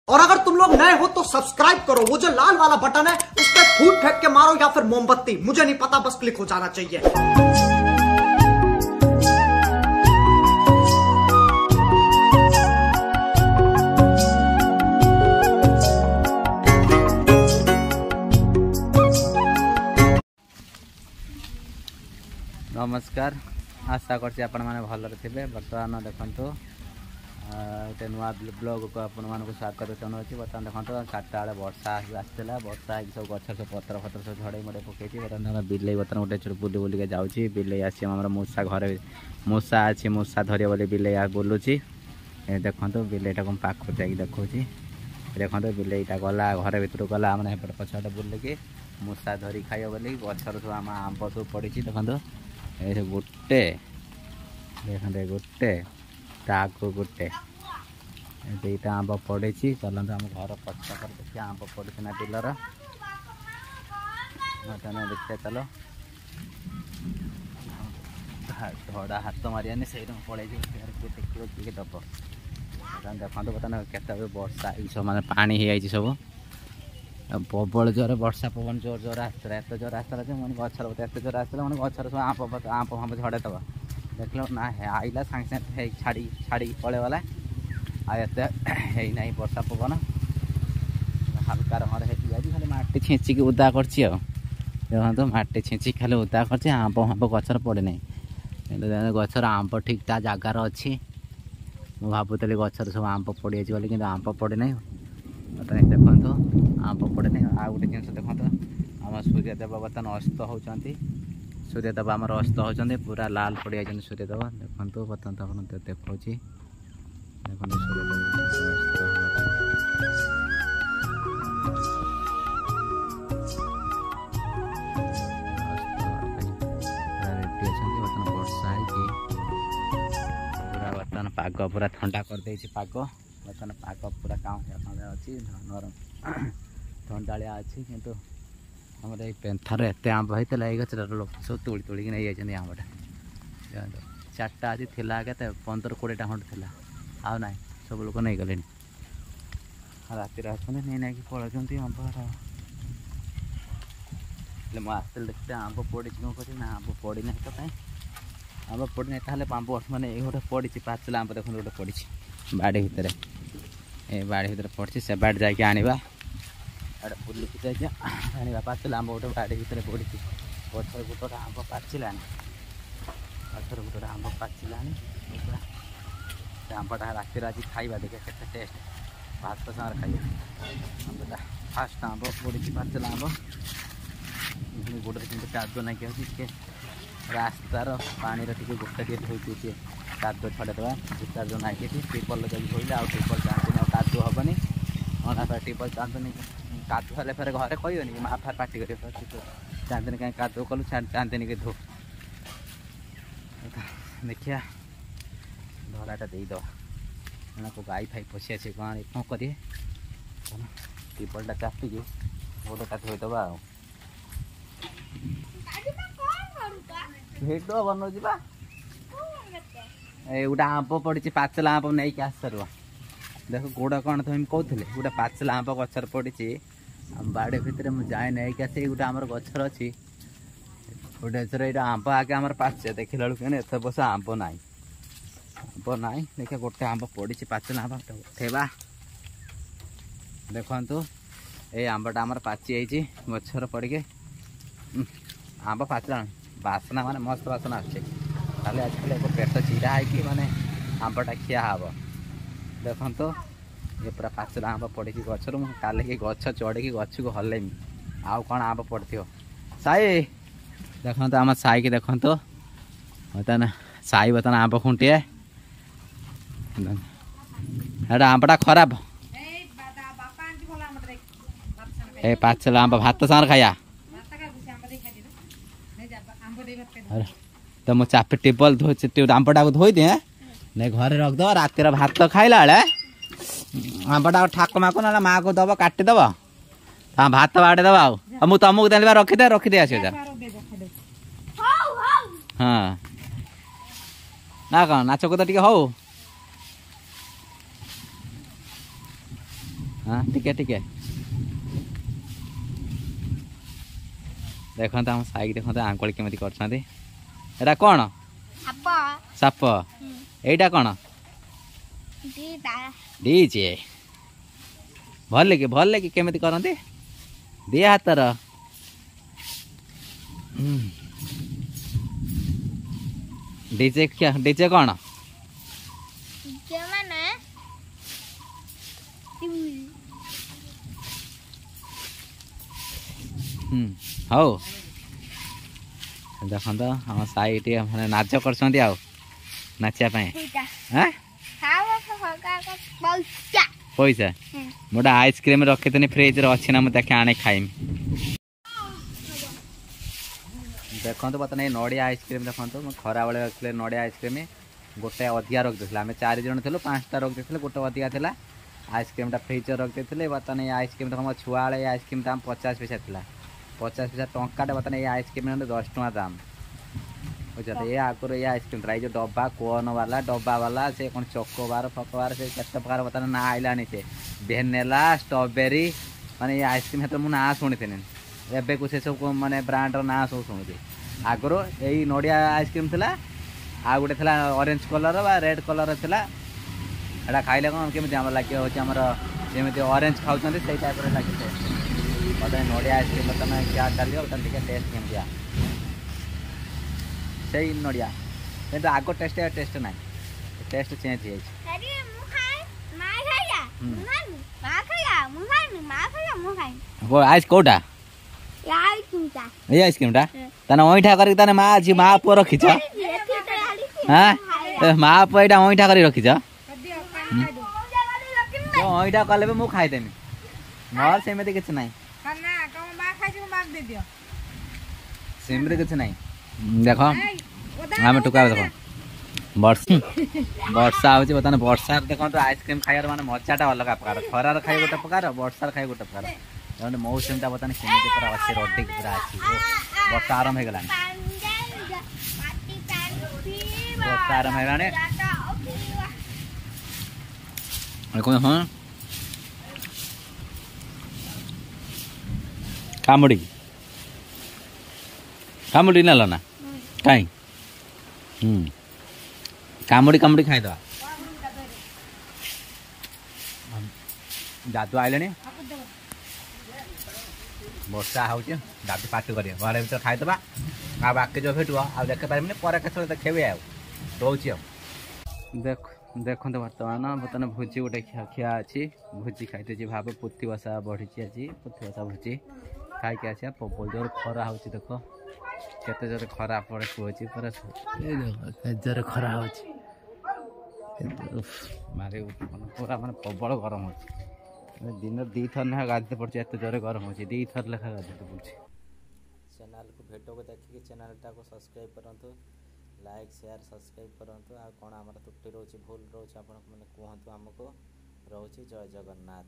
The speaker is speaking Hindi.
और अगर तुम लोग नए हो तो सब्सक्राइब करो, वो जो लाल वाला बटन है उस पर फूट फेंक के मारो या फिर मोमबत्ती, मुझे नहीं पता, बस क्लिक हो जाना चाहिए। नमस्कार, आशा करछि आपण माने भलरे थिबे। बर्तमान देखंतु गोटे नुआ ब्लॉग को आपण मानक स्वागत जनावि। बर्तमान देखो 4टा बेले वर्षा आसला, वर्षा सब गछ सब पत्र फतर सब झड़े मड़े पकई। बर्तमान बिले बर्तमान गोटे बुली बुलिक जाऊँगी। बिले आसी आम मूषा घरे मूषा अच्छी, मूषा धरिए बोली बिले बुलूची। देखो बिलेटा को पाख जाकि देखा देखो बिलेटा गला घर भर गला मैंने पछाटे बुलिकी मूषा धरी खाइब बोली गचर सब आम आंब सब पड़ी। देखो ये गोटे देखते गोटे ताको गोटे दुईटा आंब पड़ी। चलते आम घर पछा देखिए आंब पड़ी ना बिलर देखते। चलो धड़ा हाथ मारियानी से पड़े देखिए दब। देखो बर्तमान केत वर्षा सब मैंने पानी हो सब प्रबल जोर वर्षा पवन जोर जोर आसला, एत जोर आसला मैंने गचर एत जोर आसला मैंने गचर सब आंप फांप झड़े दबा देख लो ना आईला सांगे सांगे छाड़ी छाड़ी पलैगला। आते ना वर्षा पवन हल्का रंगर है खाली माटी छेचिक उदा कर देखो माटी छेचिक खाली उदा कर आंप फांप गचर पड़े ना गचर आंप ठीक ता जगार अच्छी। मुझे भावुली गचर सब आंप पड़ जाए कि आंप पड़े ना। देखो आंप पड़े ना। आ गोटे जिन देखो आम सूर्यदेव बर्तमान अस्त होती। सूर्यदेव आम अस्त होती पूरा लाल पड़ जाए सूर्यदेव। देखो बर्तमान देखा देखो बर्तमान वर्षा पूरा बर्तमान पाग पूरा ठंडा कर दे पाग। बर्तमान पाग पूरा काउंटिया अच्छी नरम ठंडाया अच्छी किंतु आमर ये पेंथार एत आंब होता है। ये गचर लोक सब तोड़ी तोड़िक नहीं जाइए आंबटा 4टा आज थी के 15-20टा खंड थी आउ ना सब लोग नहीं गले राति आसते नहीं ना कि पलौंट आंब मुझे देखते आंब पड़ी कौन कर आंब पड़ी ना तो कहीं आंब पड़ी ना ताल आंब मैंने ये गोटे पड़ी पाचला आंब देखो गोटे पड़ी बाड़ी भितर ए बाड़ी भितर पड़ी से बाड़ जाके आने अरे बुलिकी जाके आने पाचला आंब गोटे बाड़ी भितर पड़ी गचर गोटे आंब पाचिला गचर गोटे आंब पाचिला आंबटा राति आज खाइबा देखिए केते टेस्ट भात सागर खाइबा आंबटा फास्ट आंब पड़ी पाचला आंब गोटे कि कादुआ ना कि रास्तार पानी टी गोटा टे धोती कादुआ छड़ेदे कादुआ ना टिपल जब धोले आउ टिपल चाहती ना कादुआ हेनी अना टिपल चाहती कादुआ हेल्ले फेर घरे कहनी कि माँ फार पार्टी कर चाहती कहीं कादुआ कलु चाहती कि धो देखिया धराटा देदेवा को गाई फाई पशि आसे कौन कौन करें टिपलटा चापिक गोटेटा धोईदबा भिडियो बनाऊँ गोटे आंब पड़ी पाचला आंब नहीं कि आस देख गोड़ कौन तुम कहते गोटे पाचला आंब गचर पड़ी बाड़ी भितर मुझे जाए नहीं कि आसे गोटे आम गचर अच्छी गोटे ये आंब आगे आम पाचे देखला बेलू एत बस आंब ना आंब ना देखिए गोटे आंब पड़ी पाचला आंब उठेबा। देखु ये आंबटा आम पाची जाइए गचर पड़ी आंब पाचला बासना माने मस्त बासना आछे खाली आजकल एक पेट चिरा है कि माने आंबटा खिया हम। देखो ये पूरा पाचला आंब पड़ी गचर काले कि गछ चढ़ी गछ को हलेमी आउ कौन आंब पड़ो साई। देखो आम साई की देखो बर्तमान साई बर्तमान आंब खुंटे आंबटा खराब ए पाचला आंब भात सागर खाया तो मुझे चापे टेबल आंबटा को धोई दिए नहीं घरे रखद रातिर भात खाइला बेले आंबटा ठाक माक ना माँ को दब काटिदब हाँ भात बाड़े दबा मुझे तुमको देने रखिदे आस हाँ ना कौन नाच कूद टे हो हाँ टिके टिके देखते आम साइक देखते आंकड़ी केमी कर कौन साप एटा कौन डीजे भल लगे केमी करते दे हाथर डीजे क्या डीजे कौन हौ देखो तो हम साइट मैंने नाच कर नाचापी पैसा मोटा आइसक्रीम रखी फ्रिज अच्छी ना मुझे आने खाइम देखो बर्तमान ये नड़िया आइसक्रीम देखो खरा बेले रखते नड़िया आइसक्रीम गोटे अधिका रखी आम 4 जन थी 5टा रखी गोटे अधिका था आइसक्रीम फ्रिज रखी बर्तमान ये आइसक्रीम देख मो छुआ बेले आइसक्रीम दाम 50 पैसा था 50 पैसा टंकाटे बर्तमान ये आइसक्रीम 10 टଙ୍କା दाम बुझे ये आगुरी ये आइसक्रीम था जो डब्बा कोन वाला डब्बा वाला से कौन चकोबार फकोबार से केत प्रकार बर्तमान ना आइलानी से भेनेला स्ट्रॉबेरी माने ये आइसक्रीम हेतु मुझे ना शुणी एबे को से सब माने ब्रांडर ना सब शुणुची आगुरी यही नड़िया आइसक्रीम था आ गोटे था ऑरेंज कलर बा रेड कलर था एटा खाइले कौन केमी लगे हूँ जमी ऑरेंज खाऊँ से टाइप लगे बर्तमान नड़िया आइसक्रीम बर्तमान क्या चलिए बर्तमान टे टेस्ट केमी से नड़िया कितु आग टेस्ट टेस्ट ना टेस्ट चेंज आइस कौटा ये आइसक्रीम टा ताने ओइठा करी ताने माँ जी माँ पुओ रखीच हाँ माँ पुओ यहाँ ओइठा करी रखीच ओइठा कले भी मुझे खाईदेमी मोर सेमती किसी ना सेमती किसी ना देख आम टुका देख वर्षा हूँ बर्तमान वर्षा देखो आइसक्रीम खाइबार माने मजाटा अलग प्रकार खरार खाई गोटे प्रकार वर्षार खाई गोटे प्रकार मौसमटा बर्तमान केमी पूरा अच्छे रड्डी पूरा अच्छी वर्षा आरंभ हो गला वर्षा आरंभ हो गला हाँ कामुड़ी कामुड़ी ना ना कहीं कामुड़ी कामुड़ी खाईदे दादू आइले वर्षा हो दादू पार्टी कर घर भर खाईदे आ बाकी जो भेटो आ देख पारे पर केत देखे रोचे देख देखते बर्तमान बर्तमान भोजी गोटे खिया अच्छी भोजी खाई भाव पुथी बसा बढ़ी आज पुथी बसा भोजी खाई आसिया प्रबल जोर खरा हो देख केते जोर खरा पड़े कहे पूरा जोर खरा हो मारे पूरा माने प्रबल गरम हो दिन 2 थर ना गाधे पड़े एत जोर गरम हो 2 थर लेखा गाधे पड़े चैनल को भिडियो को देखिए चैनल को सब्सक्राइब करूँ लाइक शेयर सब्सक्राइब करूँ आ कौन आम त्रुटि रोचे भूल रोचे आप कहतु आमको रोचे जय जगन्नाथ।